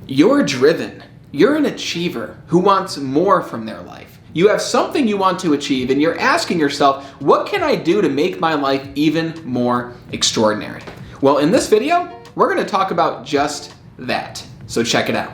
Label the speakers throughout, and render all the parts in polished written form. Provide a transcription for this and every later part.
Speaker 1: You're driven. You're an achiever who wants more from their life. You have something you want to achieve and you're asking yourself, what can I do to make my life even more extraordinary? Well, in this video, we're going to talk about just that. So check it out.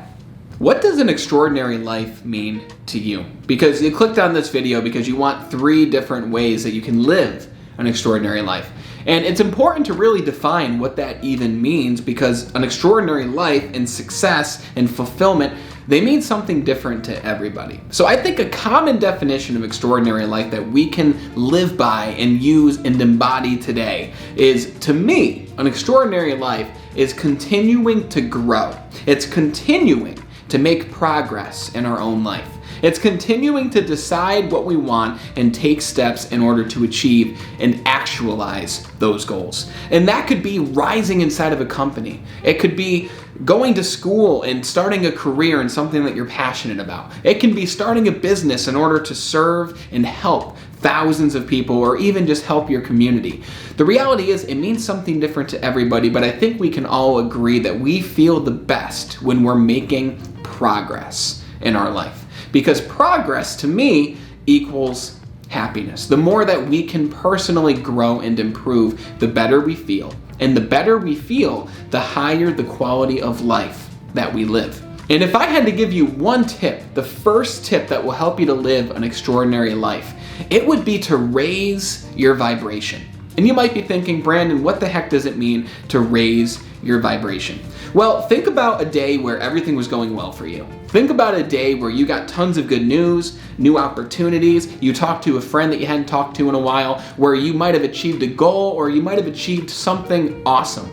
Speaker 1: What does an extraordinary life mean to you? Because you clicked on this video because you want 3 different ways that you can live an extraordinary life. And it's important to really define what that even means, because an extraordinary life and success and fulfillment, they mean something different to everybody. So I think a common definition of extraordinary life that we can live by and use and embody today is, to me, an extraordinary life is continuing to grow. It's continuing to make progress in our own life. It's continuing to decide what we want and take steps in order to achieve and actualize those goals. And that could be rising inside of a company. It could be going to school and starting a career in something that you're passionate about. It can be starting a business in order to serve and help thousands of people, or even just help your community. The reality is, it means something different to everybody, but I think we can all agree that we feel the best when we're making progress in our life. Because progress, to me, equals happiness. The more that we can personally grow and improve, the better we feel. And the better we feel, the higher the quality of life that we live. And if I had to give you one tip, the first tip that will help you to live an extraordinary life, it would be to raise your vibration. And you might be thinking, Brandon, what the heck does it mean to raise your vibration? Well, think about a day where everything was going well for you. Think about a day where you got tons of good news, new opportunities, you talked to a friend that you hadn't talked to in a while, where you might have achieved a goal or you might have achieved something awesome.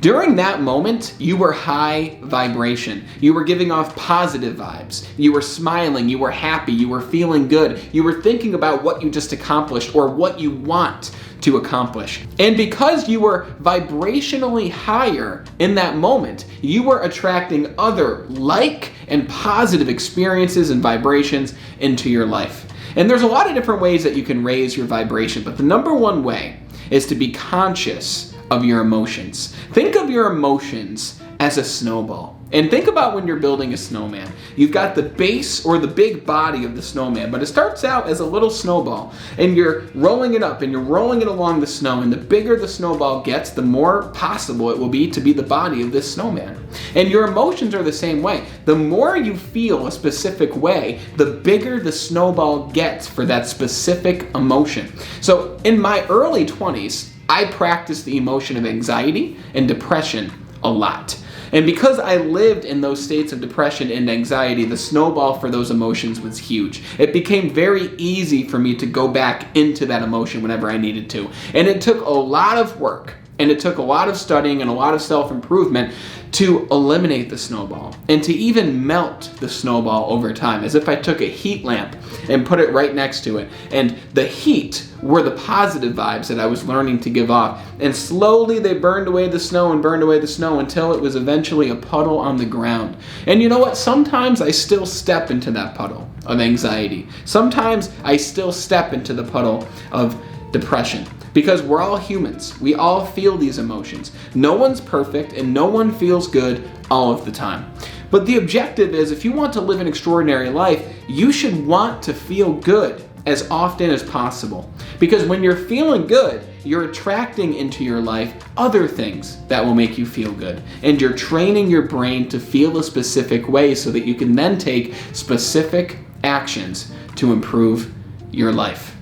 Speaker 1: During that moment, you were high vibration. You were giving off positive vibes. You were smiling, you were happy, you were feeling good. You were thinking about what you just accomplished or what you want to accomplish. And because you were vibrationally higher in that moment, you were attracting other like and positive experiences and vibrations into your life. And there's a lot of different ways that you can raise your vibration, but the number one way is to be conscious of your emotions. Think of your emotions as a snowball. And think about when you're building a snowman. You've got the base or the big body of the snowman, but it starts out as a little snowball, and you're rolling it up and you're rolling it along the snow, and the bigger the snowball gets, the more possible it will be to be the body of this snowman. And your emotions are the same way. The more you feel a specific way, the bigger the snowball gets for that specific emotion. So in my early 20s, I practiced the emotion of anxiety and depression a lot. And because I lived in those states of depression and anxiety, the snowball for those emotions was huge. It became very easy for me to go back into that emotion whenever I needed to. And it took a lot of work, and it took a lot of studying and a lot of self-improvement to eliminate the snowball and to even melt the snowball over time, as if I took a heat lamp and put it right next to it. And the heat were the positive vibes that I was learning to give off. And slowly they burned away the snow and burned away the snow until it was eventually a puddle on the ground. And you know what? Sometimes I still step into that puddle of anxiety. Sometimes I still step into the puddle of depression. Because we're all humans. We all feel these emotions. No one's perfect and no one feels good all of the time. But the objective is, if you want to live an extraordinary life, you should want to feel good as often as possible. Because when you're feeling good, you're attracting into your life other things that will make you feel good. And you're training your brain to feel a specific way so that you can then take specific actions to improve your life.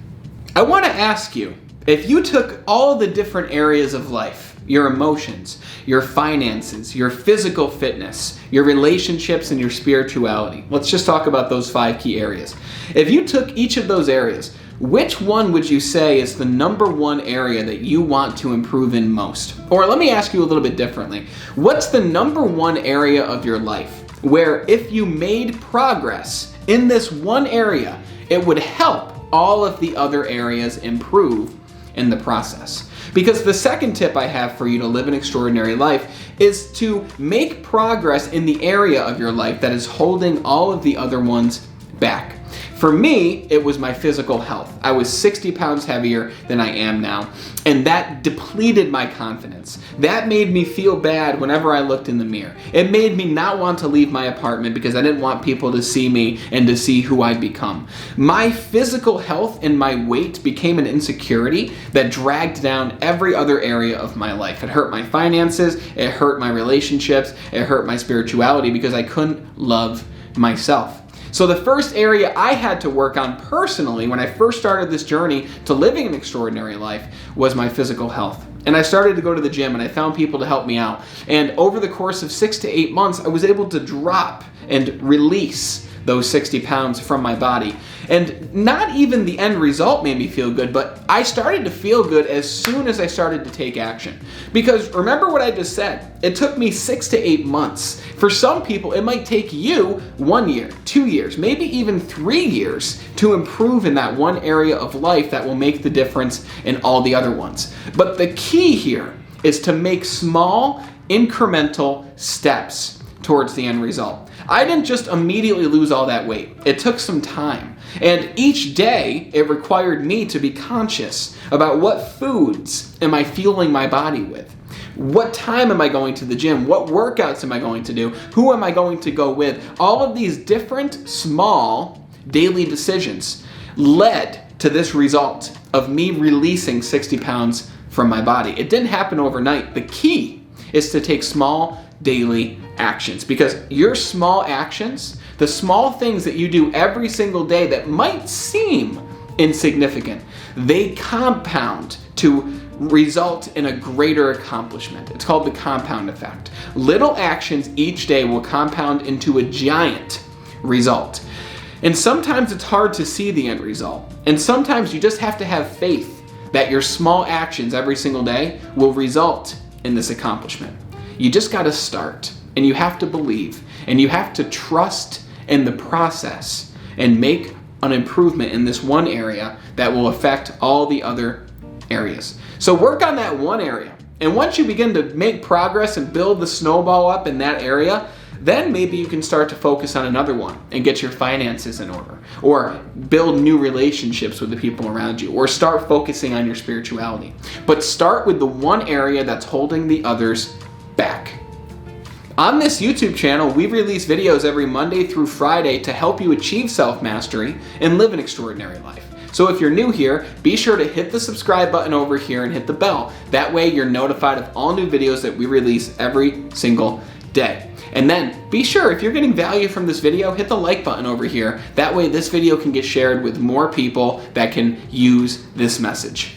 Speaker 1: I want to ask you, if you took all the different areas of life, your emotions, your finances, your physical fitness, your relationships, and your spirituality, let's just talk about those 5 key areas. If you took each of those areas, which one would you say is the number one area that you want to improve in most? Or let me ask you a little bit differently. What's the number one area of your life where if you made progress in this one area, it would help all of the other areas improve in the process? Because the second tip I have for you to live an extraordinary life is to make progress in the area of your life that is holding all of the other ones back. For me, it was my physical health. I was 60 pounds heavier than I am now, and that depleted my confidence. That made me feel bad whenever I looked in the mirror. It made me not want to leave my apartment because I didn't want people to see me and to see who I'd become. My physical health and my weight became an insecurity that dragged down every other area of my life. It hurt my finances, it hurt my relationships, it hurt my spirituality because I couldn't love myself. So the first area I had to work on personally when I first started this journey to living an extraordinary life was my physical health. And I started to go to the gym and I found people to help me out. And over the course of 6 to 8 months, I was able to drop and release those 60 pounds from my body. And not even the end result made me feel good, but I started to feel good as soon as I started to take action. Because remember what I just said, it took me 6 to 8 months. For some people, it might take you 1 year, 2 years, maybe even 3 years to improve in that one area of life that will make the difference in all the other ones. But the key here is to make small, incremental steps towards the end result. I didn't just immediately lose all that weight. It took some time. And each day, it required me to be conscious about what foods am I fueling my body with? What time am I going to the gym? What workouts am I going to do? Who am I going to go with? All of these different small daily decisions led to this result of me releasing 60 pounds from my body. It didn't happen overnight. The key is to take small daily actions, because your small actions, the small things that you do every single day that might seem insignificant, they compound to result in a greater accomplishment. It's called the compound effect. Little actions each day will compound into a giant result. And sometimes it's hard to see the end result. And sometimes you just have to have faith that your small actions every single day will result in this accomplishment. You just got to start, and you have to believe, and you have to trust in the process and make an improvement in this one area that will affect all the other areas. So work on that one area. And once you begin to make progress and build the snowball up in that area, then maybe you can start to focus on another one and get your finances in order, or build new relationships with the people around you, or start focusing on your spirituality. But start with the one area that's holding the others back. On this YouTube channel, we release videos every Monday through Friday to help you achieve self-mastery and live an extraordinary life. So if you're new here, be sure to hit the subscribe button over here and hit the bell. That way you're notified of all new videos that we release every single day. And then be sure, if you're getting value from this video, hit the like button over here. That way this video can get shared with more people that can use this message.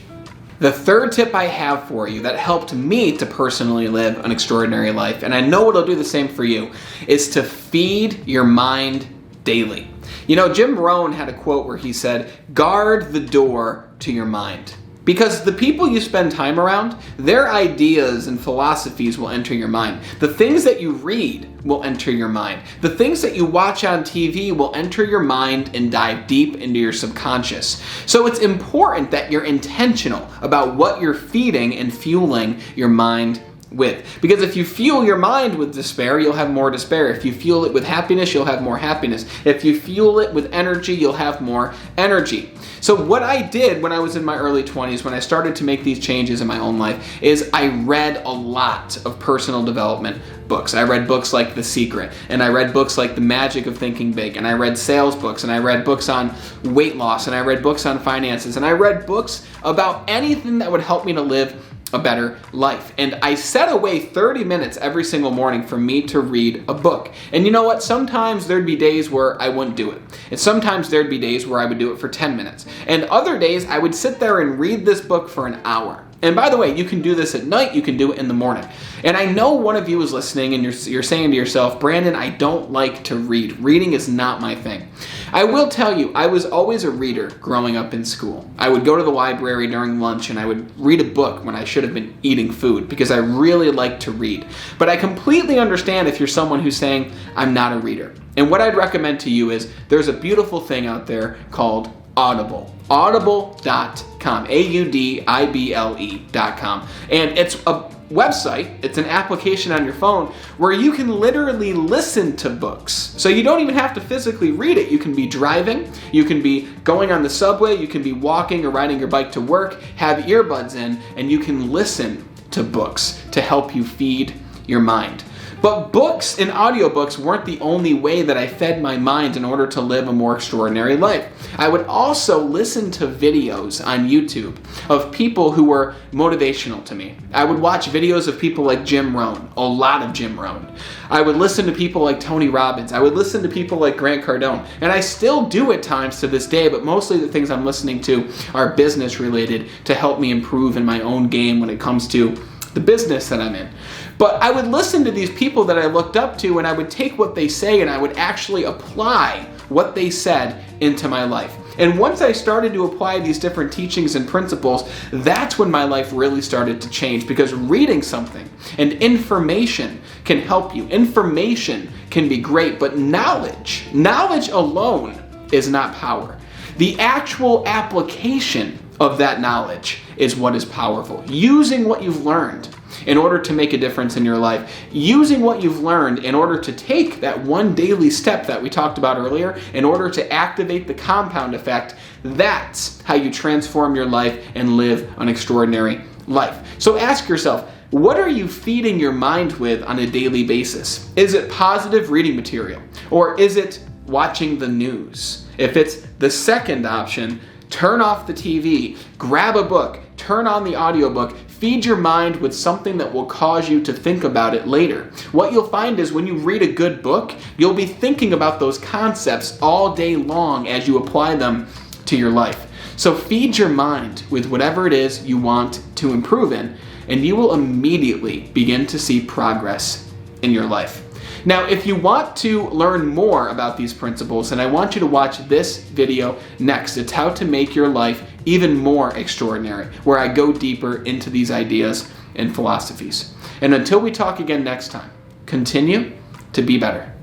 Speaker 1: The third tip I have for you that helped me to personally live an extraordinary life, and I know it'll do the same for you, is to feed your mind daily. You know, Jim Rohn had a quote where he said, "Guard the door to your mind." Because the people you spend time around, their ideas and philosophies will enter your mind. The things that you read will enter your mind. The things that you watch on TV will enter your mind and dive deep into your subconscious. So it's important that you're intentional about what you're feeding and fueling your mind with. Because if you fuel your mind with despair, you'll have more despair. If you fuel it with happiness, you'll have more happiness. If you fuel it with energy, you'll have more energy. So what I did when I was in my early 20s, when I started to make these changes in my own life, is I read a lot of personal development books. I read books like The Secret, and I read books like The Magic of Thinking Big, and I read sales books, and I read books on weight loss, and I read books on finances, and I read books about anything that would help me to live a better life. And I set away 30 minutes every single morning for me to read a book. And you know what? Sometimes there'd be days where I wouldn't do it. And sometimes there'd be days where I would do it for 10 minutes. And other days I would sit there and read this book for an hour. And by the way, you can do this at night, you can do it in the morning. And I know one of you is listening and you're saying to yourself, "Brandon, I don't like to read. Reading is not my thing." I will tell you, I was always a reader growing up in school. I would go to the library during lunch and I would read a book when I should have been eating food because I really like to read. But I completely understand if you're someone who's saying, "I'm not a reader." And what I'd recommend to you is there's a beautiful thing out there called Audible.com, audible.com. And it's a website, it's an application on your phone where you can literally listen to books. So you don't even have to physically read it. You can be driving, you can be going on the subway, you can be walking or riding your bike to work, have earbuds in, and you can listen to books to help you feed your mind. But books and audiobooks weren't the only way that I fed my mind in order to live a more extraordinary life. I would also listen to videos on YouTube of people who were motivational to me. I would watch videos of people like Jim Rohn, a lot of Jim Rohn. I would listen to people like Tony Robbins. I would listen to people like Grant Cardone. And I still do at times to this day, but mostly the things I'm listening to are business related to help me improve in my own game when it comes to the business that I'm in. But I would listen to these people that I looked up to, and I would take what they say and I would actually apply what they said into my life. And once I started to apply these different teachings and principles, that's when my life really started to change, because reading something and information can help you. Information can be great, but knowledge alone is not power. The actual application of that knowledge is what is powerful. Using what you've learned in order to make a difference in your life. Using what you've learned in order to take that one daily step that we talked about earlier, in order to activate the compound effect. That's how you transform your life and live an extraordinary life. So ask yourself, what are you feeding your mind with on a daily basis? Is it positive reading material? Or is it watching the news? If it's the second option, turn off the TV, grab a book, turn on the audiobook, feed your mind with something that will cause you to think about it later. What you'll find is when you read a good book, you'll be thinking about those concepts all day long as you apply them to your life. So feed your mind with whatever it is you want to improve in, and you will immediately begin to see progress in your life. Now, if you want to learn more about these principles, then I want you to watch this video next. It's how to make your life even more extraordinary, where I go deeper into these ideas and philosophies. And until we talk again next time, continue to be better.